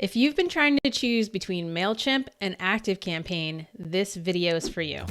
If you've been trying to choose between MailChimp and ActiveCampaign, this video is for you.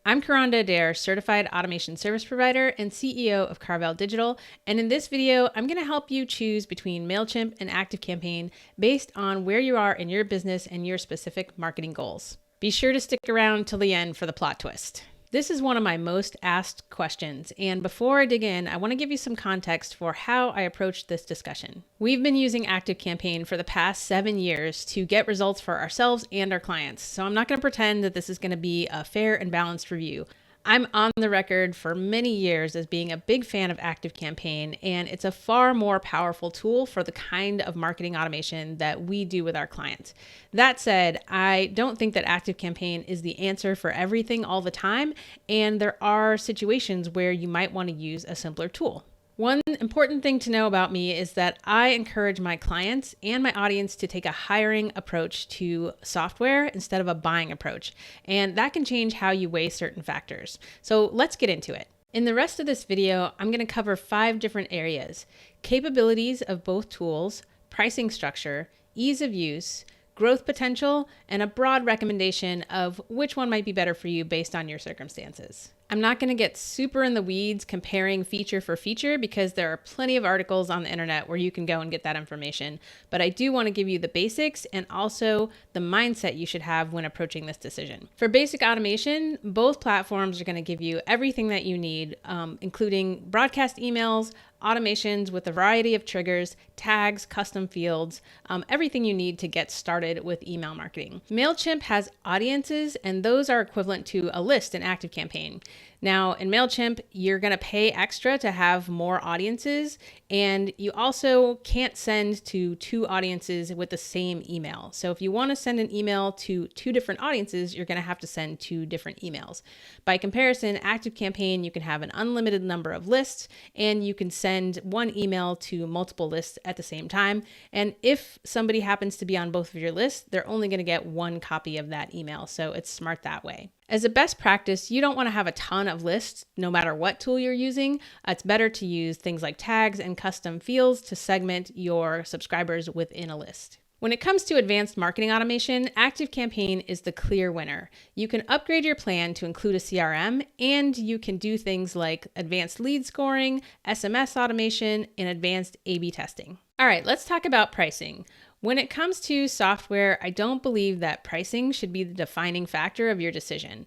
I'm Karonda Adair, Certified Automation Service Provider and CEO of Carvel Digital, and in this video, I'm going to help you choose between MailChimp and ActiveCampaign based on where you are in your business and your specific marketing goals. Be sure to stick around till the end for the plot twist. This is one of my most asked questions, and before I dig in, I want to give you some context for how I approached this discussion. We've been using ActiveCampaign for the past 7 years to get results for ourselves and our clients, so I'm not going to pretend that this is going to be a fair and balanced review. I'm on the record for many years as being a big fan of ActiveCampaign, and it's a far more powerful tool for the kind of marketing automation that we do with our clients. That said, I don't think that ActiveCampaign is the answer for everything all the time, and there are situations where you might want to use a simpler tool. One important thing to know about me is that I encourage my clients and my audience to take a hiring approach to software instead of a buying approach, and that can change how you weigh certain factors. So let's get into it. In the rest of this video, I'm going to cover 5 different areas: capabilities of both tools, pricing structure, ease of use, growth potential, and a broad recommendation of which one might be better for you based on your circumstances. I'm not going to get super in the weeds comparing feature for feature because there are plenty of articles on the internet where you can go and get that information, but I do want to give you the basics and also the mindset you should have when approaching this decision. For basic automation, both platforms are going to give you everything that you need, including broadcast emails, automations with a variety of triggers, tags, custom fields, everything you need to get started with email marketing. MailChimp has audiences, and those are equivalent to a list in ActiveCampaign. Now, in MailChimp, you're going to pay extra to have more audiences, and you also can't send to 2 audiences with the same email. So if you want to send an email to 2 different audiences, you're going to have to send 2 different emails. By comparison, ActiveCampaign, you can have an unlimited number of lists, and you can send 1 email to multiple lists at the same time. And if somebody happens to be on both of your lists, they're only going to get 1 copy of that email. So it's smart that way. As a best practice, you don't want to have a ton of lists no matter what tool you're using. It's better to use things like tags and custom fields to segment your subscribers within a list. When it comes to advanced marketing automation, ActiveCampaign is the clear winner. You can upgrade your plan to include a CRM, and you can do things like advanced lead scoring, SMS automation, and advanced A/B testing. All right, let's talk about pricing. When it comes to software, I don't believe that pricing should be the defining factor of your decision.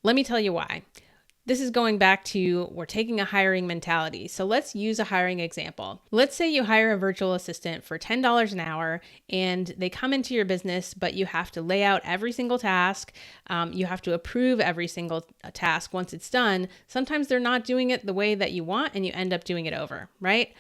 Let me tell you why. This is going back to we're taking a hiring mentality. So let's use a hiring example. Let's say you hire a virtual assistant for $10 an hour and they come into your business, but you have to lay out every single task. You have to approve every single task once it's done. Sometimes they're not doing it the way that you want and you end up doing it over, right?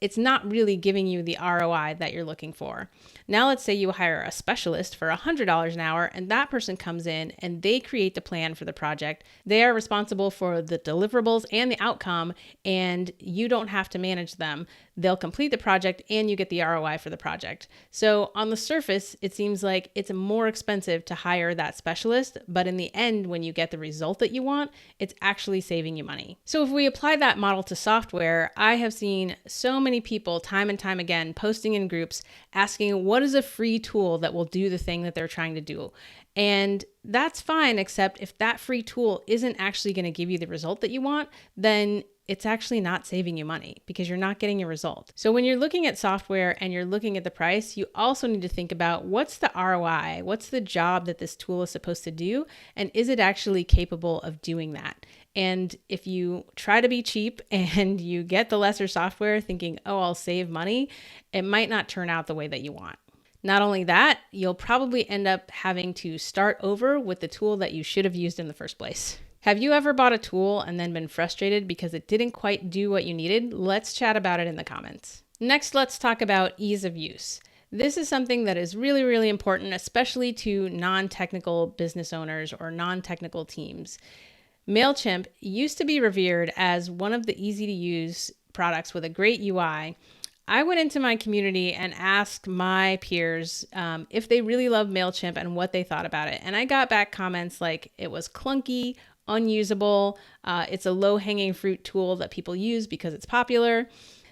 It's not really giving you the ROI that you're looking for. Now, let's say you hire a specialist for $100 an hour and that person comes in and they create the plan for the project. They are responsible for the deliverables and the outcome, and you don't have to manage them. They'll complete the project and you get the ROI for the project. So on the surface, it seems like it's more expensive to hire that specialist, but in the end, when you get the result that you want, it's actually saving you money. So if we apply that model to software, I have seen so many people time and time again posting in groups asking what is a free tool that will do the thing that they're trying to do. And that's fine, except if that free tool isn't actually going to give you the result that you want, then it's actually not saving you money because you're not getting a result. So when you're looking at software and you're looking at the price, you also need to think about what's the ROI, what's the job that this tool is supposed to do, and is it actually capable of doing that? And if you try to be cheap and you get the lesser software thinking, oh, I'll save money, it might not turn out the way that you want. Not only that, you'll probably end up having to start over with the tool that you should have used in the first place. Have you ever bought a tool and then been frustrated because it didn't quite do what you needed? Let's chat about it in the comments. Next, let's talk about ease of use. This is something that is really, really important, especially to non-technical business owners or non-technical teams. MailChimp used to be revered as one of the easy to use products with a great UI. I went into my community and asked my peers if they really loved MailChimp and what they thought about it. And I got back comments like it was clunky, unusable, it's a low-hanging fruit tool that people use because it's popular.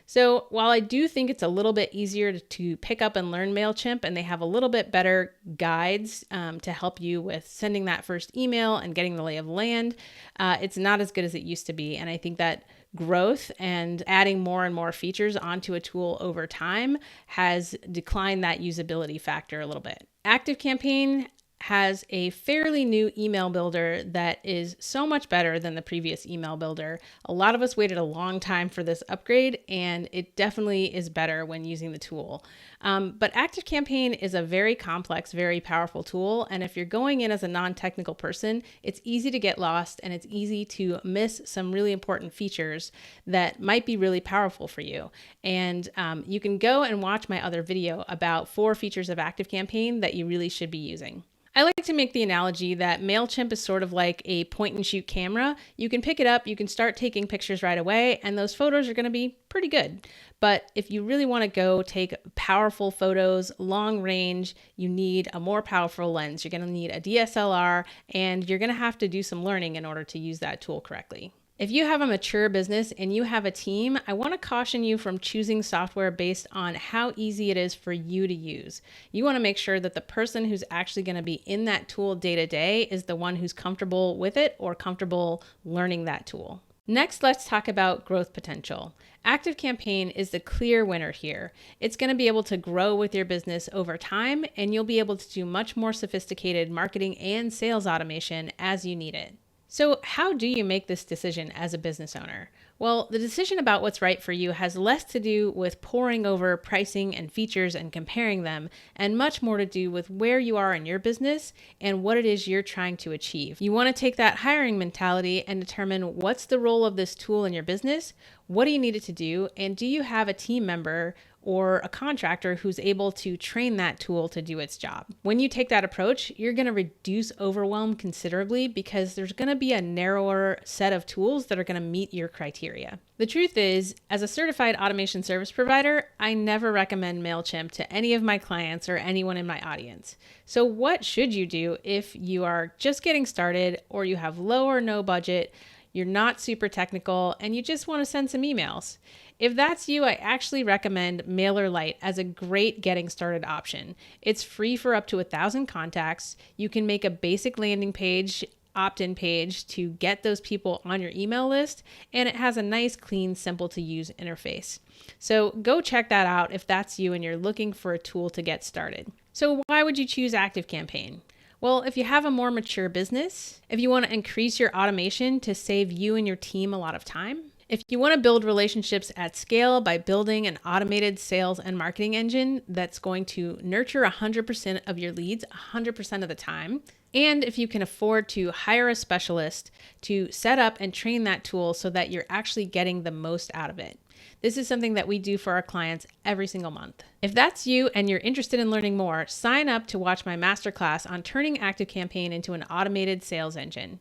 So while I do think it's a little bit easier to pick up and learn MailChimp, and they have a little bit better guides to help you with sending that first email and getting the lay of land, it's not as good as it used to be. And I think that growth and adding more and more features onto a tool over time has declined that usability factor a little bit. ActiveCampaign has a fairly new email builder that is so much better than the previous email builder. A lot of us waited a long time for this upgrade, and it definitely is better when using the tool. But ActiveCampaign is a very complex, very powerful tool. And if you're going in as a non-technical person, it's easy to get lost and it's easy to miss some really important features that might be really powerful for you. And you can go and watch my other video about 4 features of ActiveCampaign that you really should be using. I like to make the analogy that MailChimp is sort of like a point and shoot camera. You can pick it up, you can start taking pictures right away, and those photos are going to be pretty good. But if you really want to go take powerful photos, long range, you need a more powerful lens. You're going to need a DSLR, and you're going to have to do some learning in order to use that tool correctly. If you have a mature business and you have a team, I want to caution you from choosing software based on how easy it is for you to use. You want to make sure that the person who's actually going to be in that tool day to day is the one who's comfortable with it or comfortable learning that tool. Next, let's talk about growth potential. ActiveCampaign is the clear winner here. It's going to be able to grow with your business over time, and you'll be able to do much more sophisticated marketing and sales automation as you need it. So how do you make this decision as a business owner? Well, the decision about what's right for you has less to do with poring over pricing and features and comparing them, and much more to do with where you are in your business and what it is you're trying to achieve. You want to take that hiring mentality and determine what's the role of this tool in your business, what do you need it to do, and do you have a team member or a contractor who's able to train that tool to do its job. When you take that approach, you're going to reduce overwhelm considerably because there's going to be a narrower set of tools that are going to meet your criteria. The truth is, as a certified automation service provider, I never recommend MailChimp to any of my clients or anyone in my audience. So what should you do if you are just getting started or you have low or no budget, you're not super technical, and you just want to send some emails? If that's you, I actually recommend MailerLite as a great getting started option. It's free for up to 1,000 contacts. You can make a basic landing page, opt-in page to get those people on your email list, and it has a nice, clean, simple to use interface. So go check that out if that's you and you're looking for a tool to get started. So why would you choose ActiveCampaign? Well, if you have a more mature business, if you want to increase your automation to save you and your team a lot of time, if you want to build relationships at scale by building an automated sales and marketing engine that's going to nurture 100% of your leads 100% of the time, and if you can afford to hire a specialist to set up and train that tool so that you're actually getting the most out of it. This is something that we do for our clients every single month. If that's you and you're interested in learning more, sign up to watch my masterclass on turning ActiveCampaign into an automated sales engine.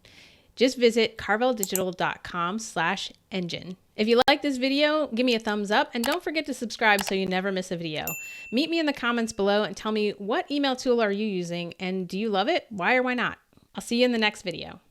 Just visit carveldigital.com/engine. If you like this video, give me a thumbs up and don't forget to subscribe so you never miss a video. Meet me in the comments below and tell me what email tool are you using and do you love it? Why or why not? I'll see you in the next video.